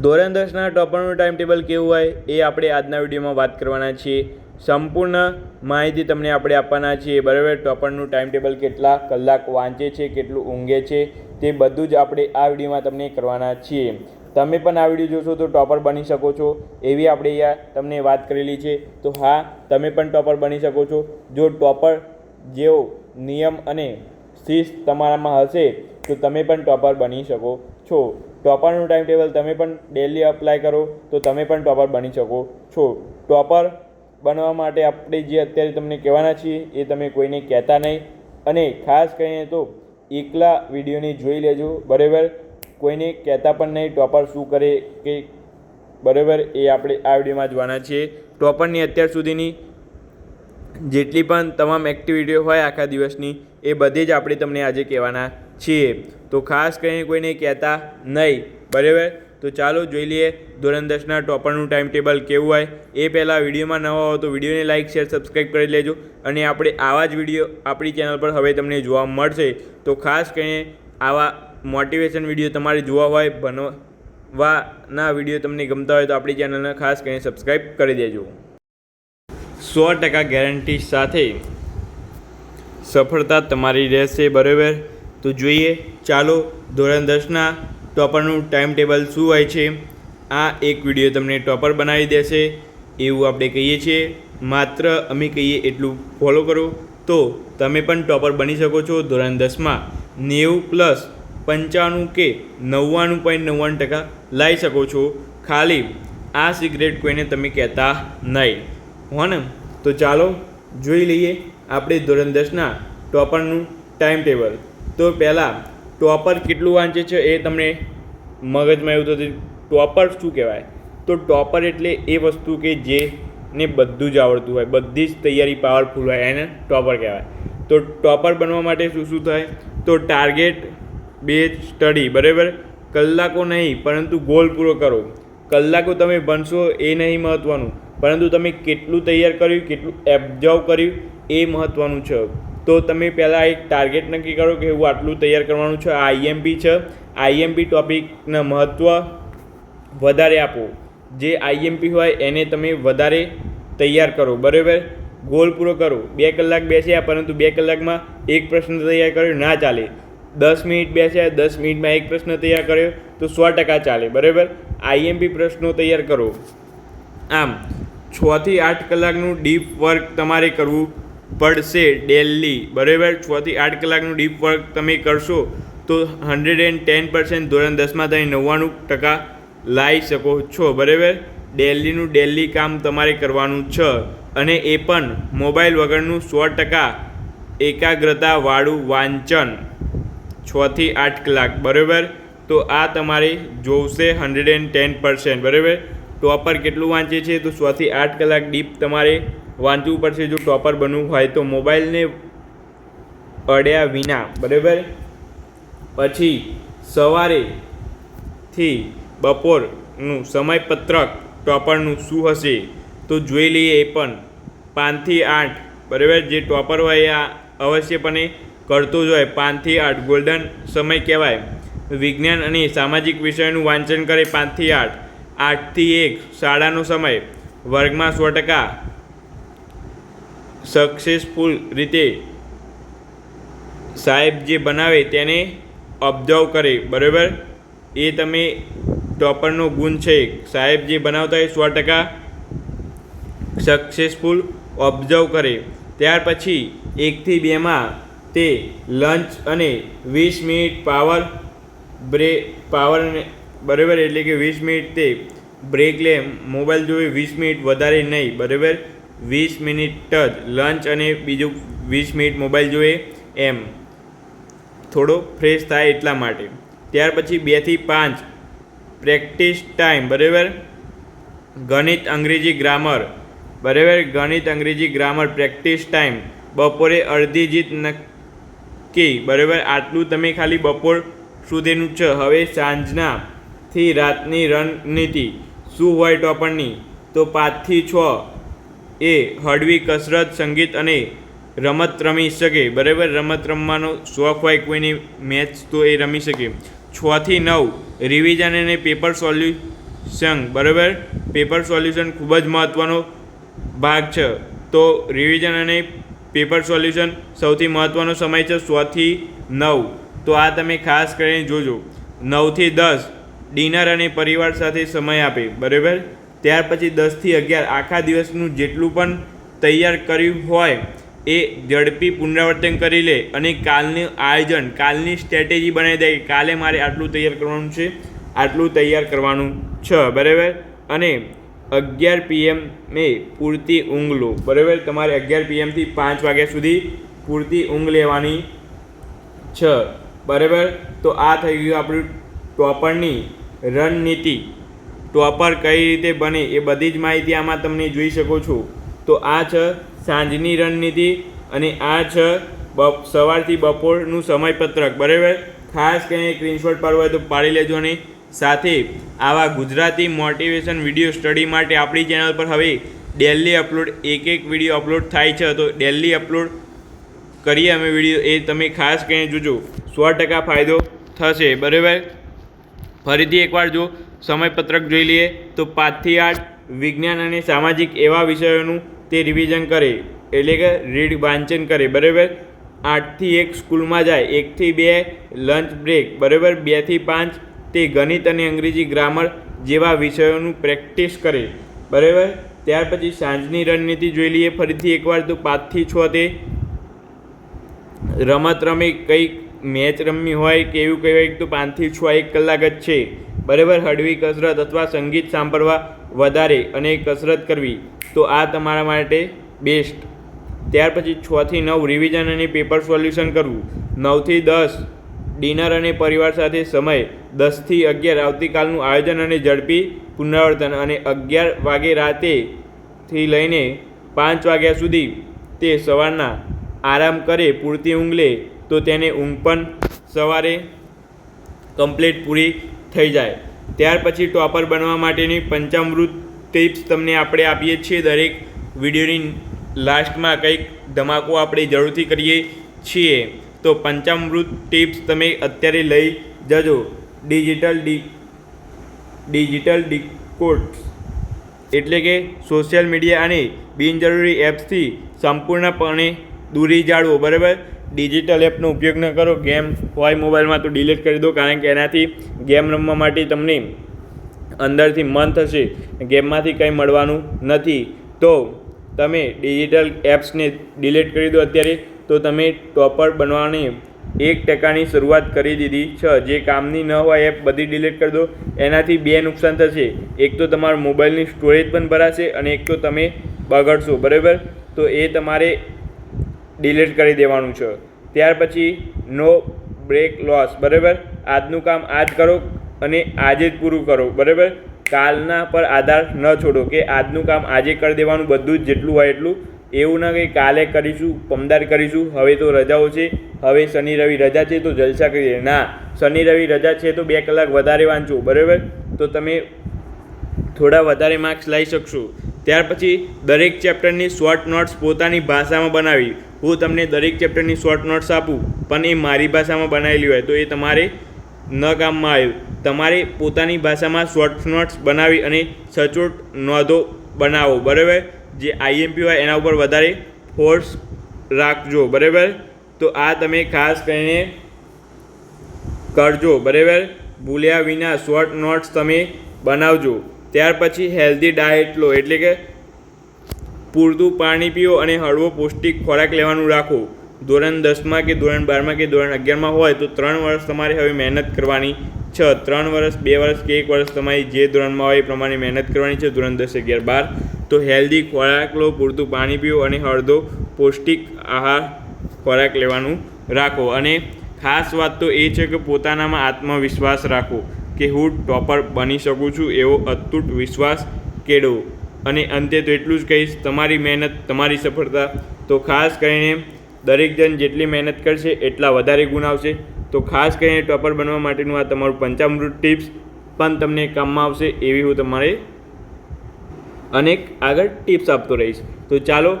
ધોરણ 10ના ટોપરનું time table કેવું હોય એ આપણે આજના વિડીયોમાં વાત કરવાના છીએ. સંપૂર્ણ માહિતી તમને આપણે આપવાના છીએ. બરાબર, ટોપરનું ટાઈમ ટેબલ કેટલા કલાક વાંચે છે, કેટલું ઊંઘે છે, તે બધું જ આપણે આ વિડીયોમાં તમને કરવાના છીએ. તમે પણ આ વિડીયો જોશો તો ટોપર બની શકો છો એવી આપણે અહીંયા તમને વાત કરેલી છે. તો હા, તમે પણ ટોપર બની શકો છો. જો ટોપર જેવો નિયમ અને શિસ્ત તમારામાં હશે તો તમે પણ ટોપર બની શકો છો. ટોપરનું ટાઈમ ટેબલ તમે પણ ડેલી અપ્લાય કરો તો તમે પણ ટોપર બની શકો છો. ટોપર બનવા માટે આપણે જે અત્યારે તમને કહેવાના છીએ એ તમે કોઈને કહેતા નહીં, અને ખાસ કરીને તો એકલા વિડીયોની જોઈ લેજો. બરાબર, કોઈને કહેતા પણ નહીં ટોપર શું કરે કે બરાબર, એ આપણે આ વિડીયોમાં જોવાના છીએ. ટોપરની અત્યાર સુધીની જેટલી પણ તમામ એક્ટિવિટીઓ હોય આખા દિવસની એ બધી જ આપણે તમને આજે કહેવાના છીએ. તો ખાસ કરીને કોઈને કહેતા નહીં. બરાબર, તો ચાલો જોઈ લઈએ ધોરણ 10ના ટોપરનું ટાઈમ ટેબલ કેવું હોય. એ પહેલાં વિડીયોમાં નવા હો તો વિડીયોને લાઇક શેર સબસ્ક્રાઈબ કરી લેજો. અને આપણે આવા જ વિડીયો આપણી ચેનલ પર હવે તમને જોવા મળશે. તો ખાસ કરીને આવા મોટિવેશન વિડીયો તમારે જોવા હોય, ભણવાના વિડીયો તમને ગમતા હોય તો આપણી ચેનલને ખાસ કરીને સબસ્ક્રાઈબ કરી દેજો. 100% ગેરંટી સાથે સફળતા તમારી રહેશે. બરાબર, તો જોઈએ ચાલો ધોરણ 10ના ટોપરનું ટાઈમ ટેબલ શું હોય છે. આ એક વિડીયો તમને ટોપર બનાવી દેશે એવું આપણે કહીએ છીએ. માત્ર અમે કહીએ એટલું ફોલો કરો તો તમે પણ ટોપર બની શકો છો. ધોરણ 10માં 90+95 કે 99.99% લાવી શકો છો. ખાલી આ સિક્રેટ કોઈને તમે કહેતા નહીં હો ને. તો ચાલો જોઈ લઈએ આપણે ધોરણ 10ના ટોપરનું ટાઈમ ટેબલ. તો પહેલાં ટોપર કેટલું વાંચે છે એ તમને મગજમાં એવું થતું ટોપર શું કહેવાય. તો ટોપર એટલે એ વસ્તુ કે જેને બધું જ આવડતું હોય, બધી જ તૈયારી પાવરફુલ હોય, એને ટોપર કહેવાય. તો ટોપર બનવા માટે શું શું થાય? તો ટાર્ગેટ બેઝ સ્ટડી. બરાબર, કલાકો નહીં પરંતુ ગોલ પૂરો કરો. કલાકો તમે ભણશો એ નહીં મહત્ત્વનું, પરંતુ તમે કેટલું તૈયાર કર્યું, કેટલું એબ્ઝર્વ કર્યું એ મહત્ત્વનું છે. તો તમે પહેલાં એક ટાર્ગેટ નક્કી કરો કે હું આટલું તૈયાર કરવાનું છે. આ આઈએમપી છે, આઈએમપી ટોપિકના મહત્ત્વ વધારે આપો. જે આઈએમપી હોય એને તમે વધારે તૈયાર કરો. બરાબર, ગોલ પૂરો કરો. 2 કલાક બેસ્યા પરંતુ 2 કલાકમાં એક પ્રશ્ન તૈયાર કર્યો ના ચાલે. 10 મિનિટ બેસ્યા, 10 મિનિટમાં એક પ્રશ્ન તૈયાર કર્યો તો 100% ચાલે. બરાબર, આઈએમપી પ્રશ્નો તૈયાર કરો. આમ 6 થી 8 કલાકનું ડીપ વર્ક તમારે કરવું પડશે ડેલી. બરાબર, 6 થી 8 કલાકનું ડીપ વર્ક તમે કરશો તો 110% ધોરણ 10માં તમે 99% લાવી શકો છો. બરાબર, ડેલી કામ તમારે કરવાનું છે, અને એ પણ મોબાઈલ વગરનું 100% એકાગ્રતાવાળું વાંચન 6 થી 8 કલાક. બરાબર, તો આ તમારે જોવશે 110%. બરાબર, ટોપર કેટલું વાંચે છે તો 6 થી 8 કલાક ડીપ તમારે વાંચવું પડશે જો ટોપર બનવું હોય તો, મોબાઈલને અડ્યા વિના. બરાબર, પછી સવારેથી બપોરનું સમયપત્રક ટોપરનું શું હશે તો જોઈ લઈએ. એ પણ 5 થી 8. બરાબર, જે ટોપર હોય આ અવશ્યપણે કરતો જ હોય. 5 થી 8 ગોલ્ડન સમય કહેવાય. વિજ્ઞાન અને સામાજિક વિષયનું વાંચન કરે 5 થી 8. 8 થી 1 શાળાનો સમય. વર્ગમાં 100% સક્સેસફુલ રીતે સાહેબ જે બનાવે તેને ઓબ્ઝર્વ કરે. બરાબર, એ તમે ટોપરનો ગુણ છે. સાહેબ જે બનાવતા હોય 100% સક્સેસફુલ ઓબ્ઝર્વ કરે. ત્યાર પછી 1 થી 2માં તે લંચ અને 20 મિનિટ પાવર. બરાબર, એટલે કે 20 મિનિટ તે બ્રેક લે, મોબાઈલ જોવે 20 મિનિટ, વધારે નહીં. બરાબર, 20 મિનિટ જ લંચ અને બીજું 20 મિનિટ મોબાઈલ જોવે, એમ થોડો ફ્રેશ થાય એટલા માટે. ત્યાર પછી 2 થી 5 પ્રેક્ટિસ ટાઈમ. બરાબર, ગણિત અંગ્રેજી ગ્રામર. બરાબર, ગણિત અંગ્રેજી ગ્રામર પ્રેક્ટિસ ટાઈમ બપોરે અડધી જીત નક્કી. બરાબર, આટલું તમે ખાલી બપોર સુધીનું છે. હવે સાંજના થી રાતની રણનીતિ શું હોય ટોપરની? તો 5 થી 6 એ હળવી કસરત, સંગીત અને રમત રમી શકે. બરાબર, રમત રમવાનો શોખ હોય કોઈને મેચ તો એ રમી શકે. 6 થી 9 રિવિઝન અને પેપર સંઘ, બરાબર. પેપર સોલ્યુશન ખૂબ જ મહત્ત્વનો ભાગ છે. તો રિવિઝન અને પેપર સોલ્યુશન સૌથી મહત્ત્વનો સમય છે 100 થી 9. તો આ તમે ખાસ કરીને જોજો. 9 થી 10 ડિનર અને પરિવાર સાથે સમય આપે, બરાબર. ત્યાર પછી 10 થી 11 આખા દિવસનું જેટલું પણ તૈયાર કર્યું હોય એ ઝડપી પુનરાવર્તન કરી લે અને કાલનું આયોજન, કાલની સ્ટ્રેટેજી બનાવી દે. કાલે મારે આટલું તૈયાર કરવાનું છે, આટલું તૈયાર કરવાનું છે, બરાબર. અને 11 PM પૂરતી ઊંઘ લો, બરાબર. તમારે 11 PM થી 5 વાગ્યા સુધી પૂરતી ઊંઘ લેવાની છે, બરાબર. તો આ થઈ ગયું આપણું ટોપરની રણનીતિ. ટોપર કઈ રીતે બને એ બધી જ માહિતી આમાં તમને જોઈ શકો છો. તો આ છે સાંજની રણનીતિ અને આ છે સવારથી બપોરનું સમયપત્રક, બરાબર. ખાસ કરીને સ્ક્રીનશોટ પાડવો હોય તો પાડી લેજો. અને સાથે આવા ગુજરાતી મોટિવેશન વિડીયો સ્ટડી માટે આપણી ચેનલ પર હવે ડેલી અપલોડ એક વિડીયો અપલોડ થાય છે. તો ડેલી અપલોડ કરીએ અમે વિડીયો, એ તમે ખાસ કરીને જોજો. 100% ફાયદો થશે, બરાબર. ફરીથી એકવાર જો સમયપત્રક જોઈ લઈએ તો 5 થી 8 વિજ્ઞાન અને સામાજિક એવા વિષયોનું તે રિવિઝન કરે, એટલે કે રીડ વાંચન કરે, બરાબર. 8 થી 1 સ્કૂલમાં જાય, 1 થી 2 લંચ બ્રેક, બરાબર. 2 થી 5 તે ગણિત અને અંગ્રેજી ગ્રામર જેવા વિષયોનું પ્રેક્ટિસ કરે, બરાબર. ત્યાર પછી સાંજની રણનીતિ જોઈ લઈએ ફરીથી એકવાર. તો 5 થી 6 તે રમત રમે, કંઈક મેચ રમવી હોય કે એવું કંઈ હોય તો 5 થી 6 1 કલાક જ છે, બરાબર. હળવી કસરત અથવા સંગીત સાંભળવા વધારે અને કસરત કરવી, તો આ તમારા માટે બેસ્ટ. ત્યાર પછી 6 થી 9 રિવિઝન અને પેપર સોલ્યુશન કરવું. 9 થી 10 ડિનર અને પરિવાર સાથે સમય. 10 થી 11 આવતીકાલનું આયોજન અને ઝડપી પુનરાવર્તન. અને 11 વાગે રાતેથી લઈને 5 વાગ્યા સુધી તે સવારના આરામ કરે, પૂરતી ઊંઘ લે, તો તેને ઊંઘ પણ સવારે કમ્પ્લીટ પૂરી થઈ જાય. ત્યાર પછી ટોપર બનવા માટેની પંચામૃત ટિપ્સ તમને આપણે આપીએ છીએ. દરેક વિડીયોની લાસ્ટમાં કંઈક ધમાકો આપણે જરૂરથી કરીએ છીએ. તો પંચામૃત ટિપ્સ તમે અત્યારે લઈ જજો. ડિજિટલ ડિકોડ્સ એટલે કે સોશિયલ મીડિયા અને બિનજરૂરી એપ્સથી સંપૂર્ણપણે દૂરી જાળવો, બરાબર. ડિજિટલ એપનો ઉપયોગ ન કરો. ગેમ હોય મોબાઈલમાં તો ડિલીટ કરી દો, કારણ કે એનાથી ગેમ રમવા માટે તમને અંદરથી મન થશે, ગેમમાંથી કંઈ મળવાનું નથી. તો તમે ડિજિટલ એપ્સને ડિલીટ કરી દો અત્યારે. તો તમે ટોપર બનવાની 1%ની શરૂઆત કરી દીધી છે. જે કામની ન હોય એપ બધી ડિલીટ કરી દો. એનાથી 2 નુકસાન થશે. એક તો તમારા મોબાઈલની સ્ટોરેજ પણ ભરાશે અને એક તો તમે બગડશો, બરાબર. તો એ તમારે ડિલીટ કરી દેવાનું છે. ત્યાર પછી નો બ્રેક લોસ, બરાબર. આજનું કામ આજ કરો અને આજે જ પૂરું કરો, બરાબર. કાલના પર આધાર ન છોડો કે આજનું કામ આજે કરી દેવાનું, બધું જ જેટલું હોય એટલું. એવું ના કે કાલે કરીશું, પમદાર કરીશું, હવે તો રજાઓ છે, હવે શનિ રવિ રજા છે તો જલસા કરીએ. ના, શનિ રવિ રજા છે તો 2 કલાક વધારે વાંચો, બરાબર. તો તમે થોડા વધારે માર્ક્સ લાવી શકશો. ત્યાર પછી દરેક ચેપ્ટરની શોર્ટ નોટ્સ પોતાની ભાષામાં બનાવી. હું તમને દરેક ચેપ્ટરની શોર્ટ નોટ્સ આપું પણ એ મારી ભાષામાં બનાવેલી હોય તો એ તમારે ન કામમાં આવ્યું. તમારે પોતાની ભાષામાં શોર્ટ નોટ્સ બનાવી અને સચોટ નોંધો બનાવો, બરાબર. જે IMP હોય એના ઉપર વધારે ફોર્સ રાખજો, બરાબર. તો આ તમે ખાસ કરીને કરજો, બરાબર. ભૂલ્યા વિના શોર્ટ નોટ્સ તમે બનાવજો. ત્યાર પછી હેલ્ધી ડાયટ લો, એટલે કે પૂરતું પાણી પીઓ અને હળવો પૌષ્ટિક ખોરાક લેવાનું રાખો. ધોરણ 10માં કે ધોરણ 12માં કે ધોરણ 11માં હોય તો 3 વર્ષ તમારે હવે મહેનત કરવાની છે. 3 વર્ષ, 2 વર્ષ કે 1 વર્ષ તમારી જે ધોરણમાં હોય એ પ્રમાણે મહેનત કરવાની છે. ધોરણ 10, 11, 12 તો હેલ્ધી ખોરાક લો, પૂરતું પાણી પીઓ અને હળવો પૌષ્ટિક આહાર ખોરાક લેવાનું રાખો. અને ખાસ વાત તો એ છે કે પોતાનામાં આત્મવિશ્વાસ રાખો કે હું ટોપર બની શકું છું, એવો અતૂટ વિશ્વાસ કેળવો. અને અંતે તો એટલું જ કહીશ, તમારી મહેનત તમારી સફળતા. તો ખાસ કરીને દરેક જણ જેટલી મહેનત કરશે એટલા વધારે ગુણ આવશે. તો ખાસ કરીને ટોપર બનવા માટેનું આ તમારું પંચામૃત ટિપ્સ પણ તમને કામમાં આવશે એવી હું તમારે અનેક આગળ ટિપ્સ આપતો રહીશ. તો ચાલો